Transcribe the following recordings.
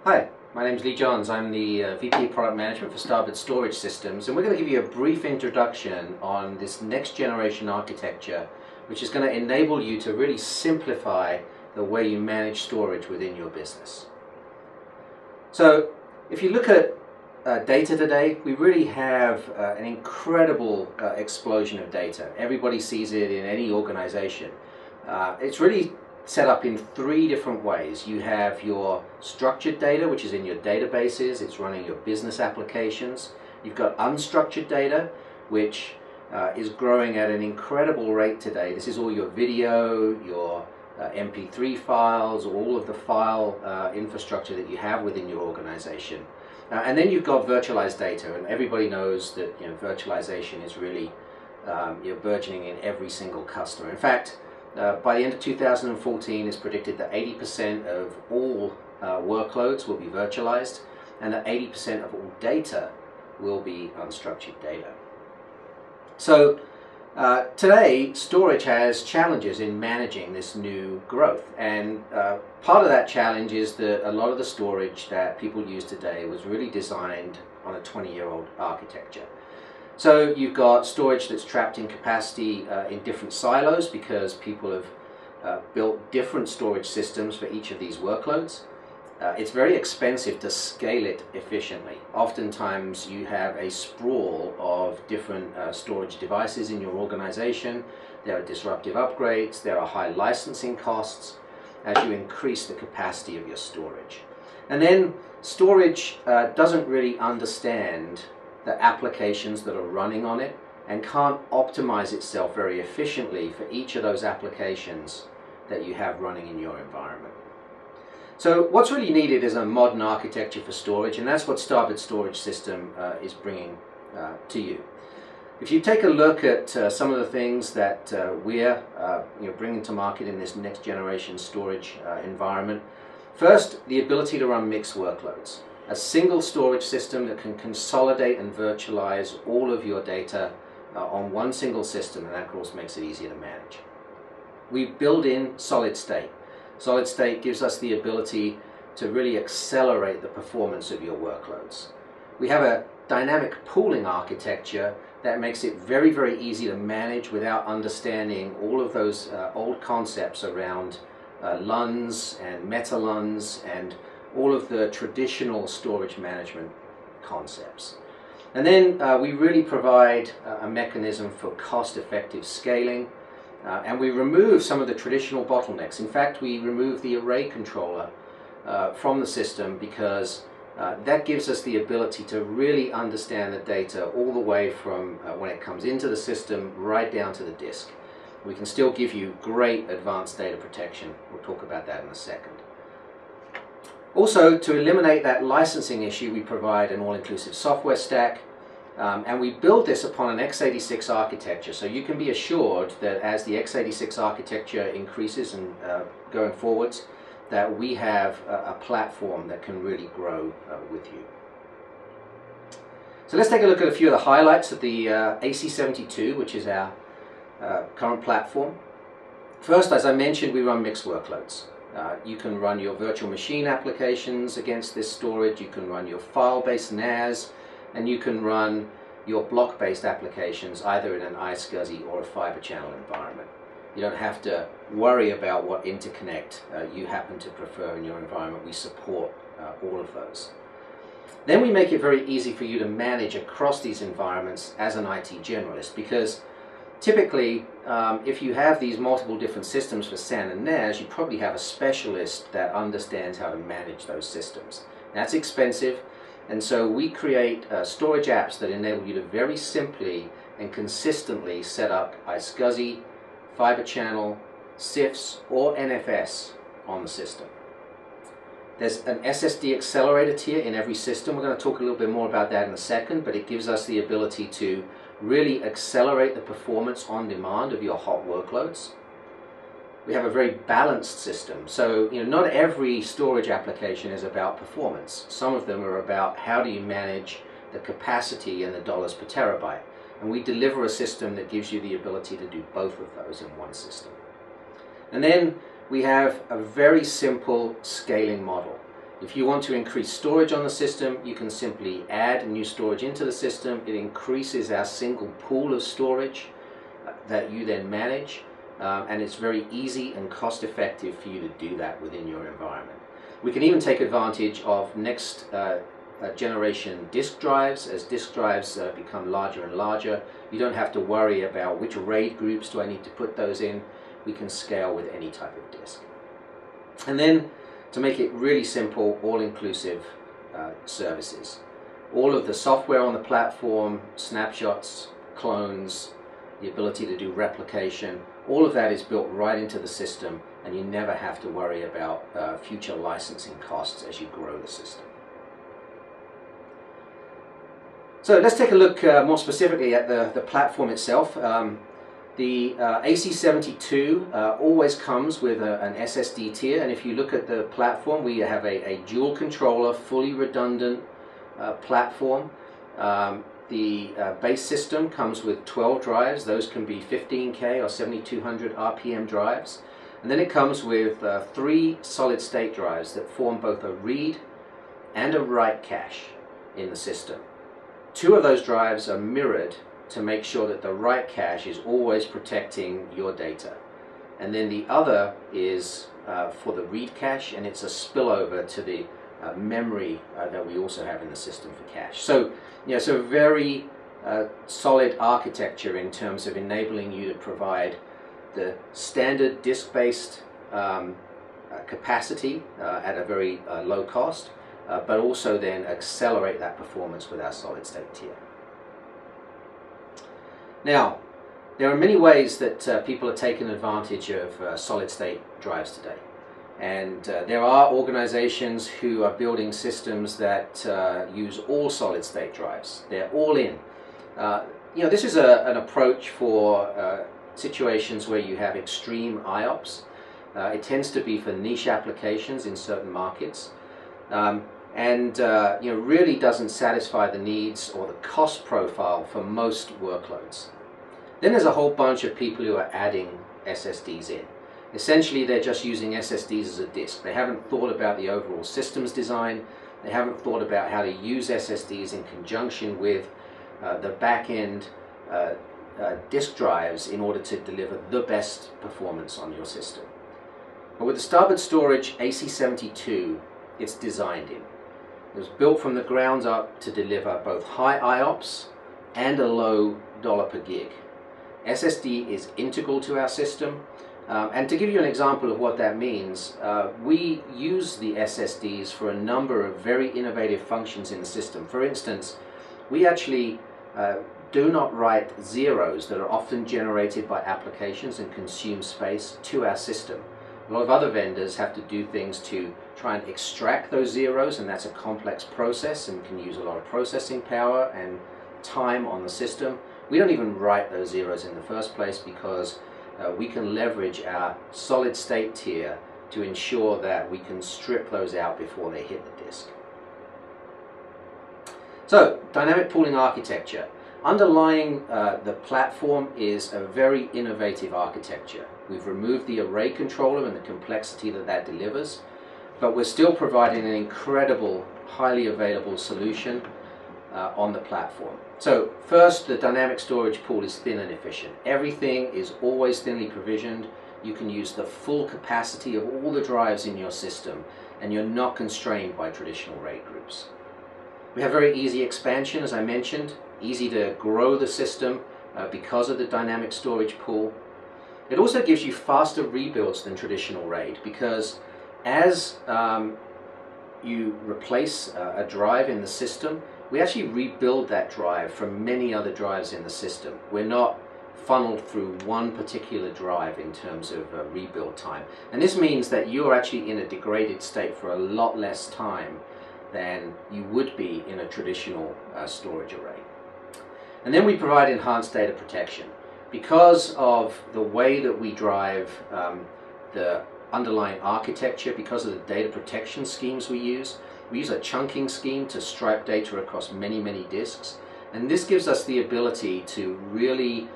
Hi, my name is Lee Johns. I'm the VP of Product Management for Starboard Storage Systems, and we're going to give you a brief introduction on this next generation architecture, which is going to enable you to really simplify the way you manage storage within your business. So, if you look at data today, we really have an incredible explosion of data. Everybody sees it in any organization. It's really set up in three different ways. You have your structured data, which is in your databases. It's running your business applications. You've got unstructured data, which is growing at an incredible rate today. This is all your video, your MP3 files, all of the file infrastructure that you have within your organization. And then you've got virtualized data, and everybody knows that virtualization is really burgeoning in every single customer. In fact, by the end of 2014, it's predicted that 80% of all workloads will be virtualized, and that 80% of all data will be unstructured data. So today, storage has challenges in managing this new growth, and part of that challenge is that a lot of the storage that people use today was really designed on a 20-year-old architecture. So you've got storage that's trapped in capacity in different silos because people have built different storage systems for each of these workloads. It's very expensive to scale it efficiently. Oftentimes you have a sprawl of different storage devices in your organization. There are disruptive upgrades, there are high licensing costs as you increase the capacity of your storage. And then storage doesn't really understand the applications that are running on it and can't optimize itself very efficiently for each of those applications that you have running in your environment. So what's really needed is a modern architecture for storage, and that's what Starboard Storage System is bringing to you. If you take a look at some of the things that we're bringing to market in this next generation storage environment, first, the ability to run mixed workloads. A single storage system that can consolidate and virtualize all of your data on one single system, and that of course makes it easier to manage. We build in solid state. Solid state gives us the ability to really accelerate the performance of your workloads. We have a dynamic pooling architecture that makes it very, very easy to manage without understanding all of those old concepts around LUNs and meta-LUNs and all of the traditional storage management concepts. And then we really provide a mechanism for cost-effective scaling, and we remove some of the traditional bottlenecks. In fact, we remove the array controller from the system because that gives us the ability to really understand the data all the way from when it comes into the system right down to the disk. We can still give you great advanced data protection. We'll talk about that in a second. Also, to eliminate that licensing issue, we provide an all-inclusive software stack, and we build this upon an x86 architecture. So you can be assured that as the x86 architecture increases and going forwards, that we have a platform that can really grow with you. So let's take a look at a few of the highlights of the AC72, which is our current platform. First, as I mentioned, we run mixed workloads. You can run your virtual machine applications against this storage, you can run your file-based NAS, and you can run your block-based applications either in an iSCSI or a fiber channel environment. You don't have to worry about what interconnect you happen to prefer in your environment. We support all of those. Then we make it very easy for you to manage across these environments as an IT generalist, because typically, if you have these multiple different systems for SAN and NAS, you probably have a specialist that understands how to manage those systems. That's expensive, and so we create storage apps that enable you to very simply and consistently set up iSCSI, fiber channel, CIFS, or NFS on the system. There's an SSD accelerator tier in every system. We're going to talk a little bit more about that in a second, but it gives us the ability to really accelerate the performance on demand of your hot workloads. We have a very balanced system, so not every storage application is about performance. Some of them are about how do you manage the capacity and the dollars per terabyte, and we deliver a system that gives you the ability to do both of those in one system. And then we have a very simple scaling model. If you want to increase storage on the system, you can simply add new storage into the system. It increases our single pool of storage that you then manage, and it's very easy and cost effective for you to do that within your environment. We can even take advantage of next generation disk drives. As disk drives become larger and larger, you don't have to worry about which RAID groups do I need to put those in. We can scale with any type of disk. And then, to make it really simple, all-inclusive services. All of the software on the platform, snapshots, clones, the ability to do replication, all of that is built right into the system, and you never have to worry about future licensing costs as you grow the system. So let's take a look more specifically at the platform itself. The AC72 always comes with an SSD tier, and if you look at the platform, we have a dual controller, fully redundant platform. The base system comes with 12 drives. Those can be 15K or 7200 RPM drives. And then it comes with 3 solid-state drives that form both a read and a write cache in the system. 2 of those drives are mirrored to make sure that the write cache is always protecting your data. And then the other is for the read cache, and it's a spillover to the memory that we also have in the system for cache. So, it's a very solid architecture in terms of enabling you to provide the standard disk-based capacity at a very low cost, but also then accelerate that performance with our solid-state tier. Now, there are many ways that people are taking advantage of solid-state drives today. And there are organizations who are building systems that use all solid-state drives. They're all in. This is an approach for situations where you have extreme IOPS. It tends to be for niche applications in certain markets. Really doesn't satisfy the needs or the cost profile for most workloads. Then there's a whole bunch of people who are adding SSDs in. Essentially, they're just using SSDs as a disk. They haven't thought about the overall systems design. They haven't thought about how to use SSDs in conjunction with the back-end disk drives in order to deliver the best performance on your system. But with the Starboard Storage AC72, it's designed in. It was built from the ground up to deliver both high IOPS and a low dollar per gig. SSD is integral to our system, and to give you an example of what that means, we use the SSDs for a number of very innovative functions in the system. For instance, we actually do not write zeros that are often generated by applications and consume space to our system. A lot of other vendors have to do things to try and extract those zeros, and that's a complex process and can use a lot of processing power and time on the system. We don't even write those zeros in the first place because we can leverage our solid state tier to ensure that we can strip those out before they hit the disk. So, dynamic pooling architecture. Underlying the platform is a very innovative architecture. We've removed the array controller and the complexity that that delivers, but we're still providing an incredible, highly available solution on the platform. So first, the dynamic storage pool is thin and efficient. Everything is always thinly provisioned. You can use the full capacity of all the drives in your system, and you're not constrained by traditional RAID groups. We have very easy expansion, as I mentioned, easy to grow the system because of the dynamic storage pool. It also gives you faster rebuilds than traditional RAID, because as you replace a drive in the system, we actually rebuild that drive from many other drives in the system. We're not funneled through one particular drive in terms of rebuild time. And this means that you're actually in a degraded state for a lot less time than you would be in a traditional storage array. And then we provide enhanced data protection. Because of the way that we drive the underlying architecture, because of the data protection schemes we use a chunking scheme to stripe data across many, many disks. And this gives us the ability to really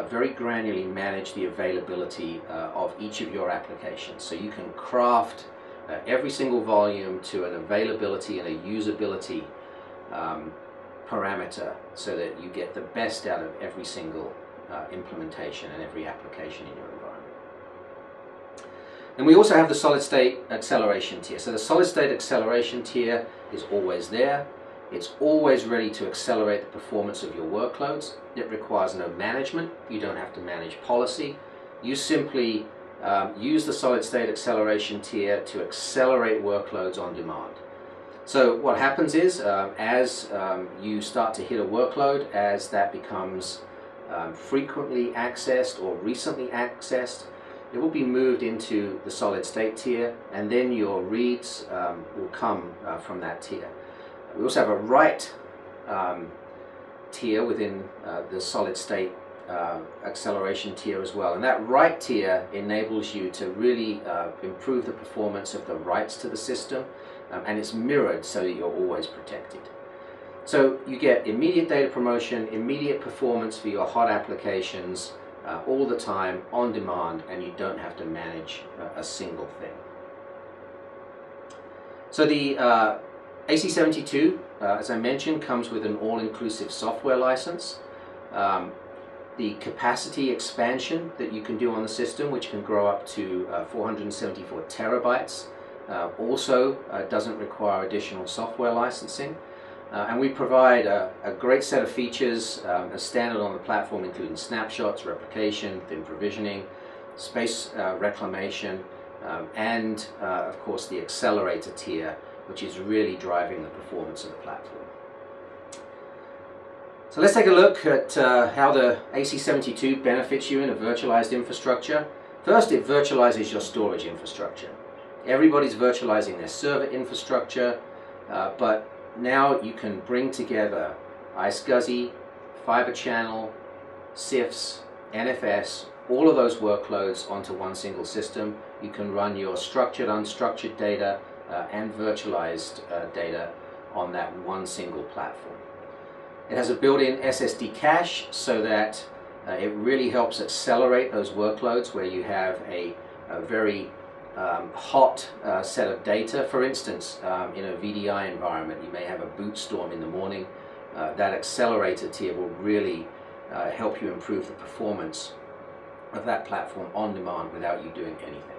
very granularly manage the availability of each of your applications. So you can craft every single volume to an availability and a usability parameter so that you get the best out of every single implementation and every application in your environment. And we also have the solid state acceleration tier. So the solid state acceleration tier is always there. It's always ready to accelerate the performance of your workloads. It requires no management. You don't have to manage policy. You simply use the solid state acceleration tier to accelerate workloads on demand. So what happens is, as you start to hit a workload, as that becomes frequently accessed or recently accessed, it will be moved into the solid state tier, and then your reads will come from that tier. We also have a write tier within the solid state acceleration tier as well, and that write tier enables you to really improve the performance of the writes to the system, and it's mirrored so that you're always protected. So you get immediate data promotion, immediate performance for your hot applications all the time on demand, and you don't have to manage a single thing. So the AC72, as I mentioned, comes with an all-inclusive software license. The capacity expansion that you can do on the system, which can grow up to 474 terabytes, also doesn't require additional software licensing. And we provide a great set of features as standard on the platform, including snapshots, replication, thin provisioning, space reclamation, and of course the accelerator tier, which is really driving the performance of the platform. So let's take a look at how the AC72 benefits you in a virtualized infrastructure. First, it virtualizes your storage infrastructure. Everybody's virtualizing their server infrastructure, but now you can bring together iSCSI, Fiber Channel, CIFS, NFS, all of those workloads onto one single system. You can run your structured, unstructured data and virtualized data on that one single platform. It has a built-in SSD cache so that it really helps accelerate those workloads where you have a very hot set of data. For instance, in a VDI environment, you may have a boot storm in the morning. That accelerator tier will really help you improve the performance of that platform on demand without you doing anything.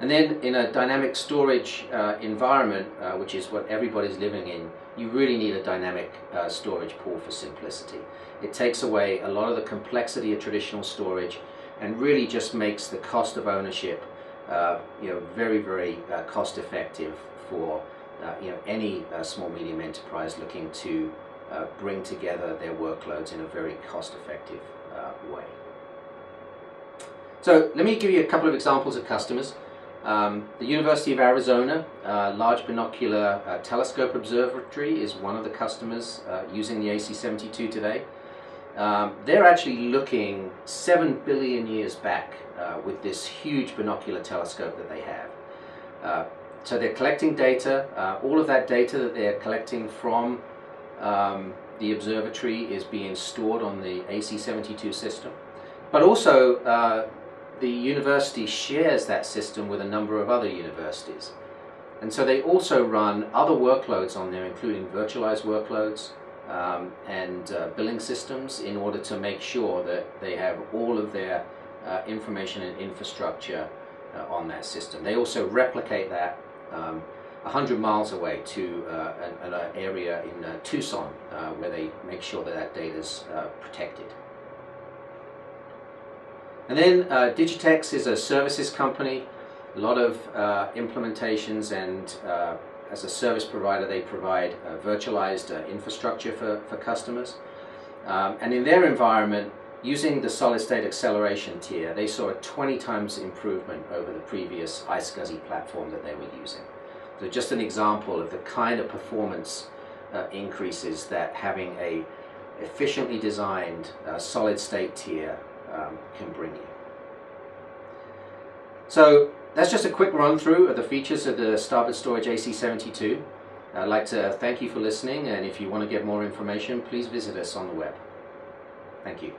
And then in a dynamic storage environment, which is what everybody's living in, you really need a dynamic storage pool for simplicity. It takes away a lot of the complexity of traditional storage and really just makes the cost of ownership very, very cost effective for any small medium enterprise looking to bring together their workloads in a very cost effective way. So let me give you a couple of examples of customers. The University of Arizona Large Binocular Telescope Observatory is one of the customers using the AC72 today. They're actually looking 7 billion years back with this huge binocular telescope that they have. So they're collecting data. All of that data that they're collecting from the observatory is being stored on the AC72 system. But also the university shares that system with a number of other universities. And so they also run other workloads on there, including virtualized workloads and billing systems, in order to make sure that they have all of their information and infrastructure on that system. They also replicate that 100 miles away to an area in Tucson where they make sure that that data is protected. And then Digitex is a services company, a lot of implementations, and as a service provider they provide virtualized infrastructure for customers. And in their environment, using the solid state acceleration tier, they saw a 20 times improvement over the previous iSCSI platform that they were using. So just an example of the kind of performance increases that having a efficiently designed solid state tier can bring you. So that's just a quick run through of the features of the Starboard Storage AC72. I'd like to thank you for listening, and if you want to get more information, please visit us on the web. Thank you.